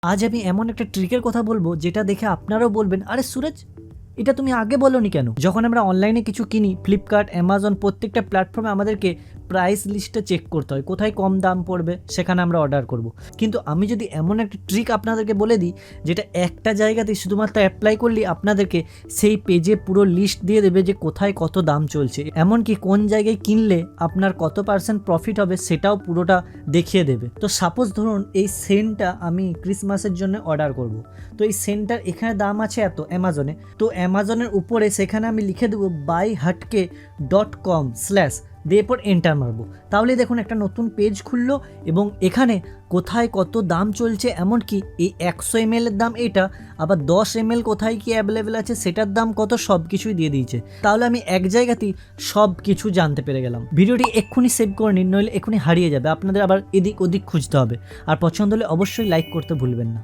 আজ আমি এমন একটা ট্রিকের কথা বলবো যেটা দেখে আপনারাও বলবেন, আরে সুরজ, এটা তুমি আগে বলোনি কেন? যখন আমরা অনলাইনে কিছু কিনি, ফ্লিপকার্ট, অ্যামাজন প্রত্যেকটা প্ল্যাটফর্মে আমাদেরকে প্রাইস লিস্টটা চেক করতে হয়, কোথায় কম দাম পড়বে সেখানে আমরা অর্ডার করব। কিন্তু আমি যদি এমন একটা ট্রিক আপনাদেরকে বলে দিই যেটা একটা জায়গাতেই শুধুমাত্র অ্যাপ্লাই করলেই আপনাদেরকে সেই পেজে পুরো লিস্ট দিয়ে দেবে যে কোথায় কত দাম চলছে, এমনকি কোন জায়গায় কিনলে আপনার কত % প্রফিট হবে সেটাও পুরোটা দেখিয়ে দেবে। তো সাপোজ ধরুন এই সেন্টটা আমি ক্রিসমাসের জন্য অর্ডার করব, তো এই সেন্টটার এখানে দাম আছে এত অ্যামাজনে, তো অ্যামাজনের উপরে সেখানে আমি লিখে দেবো buyhatke.com/ দিয়ে এরপর এন্টার মারবো। তাহলে দেখুন একটা নতুন পেজ খুললো এবং এখানে কোথায় কত দাম চলছে, এমনকি এই 100 ml এর দাম এটা, আবার 10 ml কোথায় কি অ্যাভেলেবেল আছে সেটার দাম কত সব কিছুই দিয়ে দিয়েছে। তাহলে আমি এক জায়গাতেই সব কিছু জানতে পেরে গেলাম। ভিডিওটি এক্ষুনি সেভ করে নিন, নইলে এক্ষুনি হারিয়ে যাবে, আপনাদের আবার এদিক ওদিক খুঁজতে হবে। আর পছন্দ হলে অবশ্যই লাইক করতে ভুলবেন না।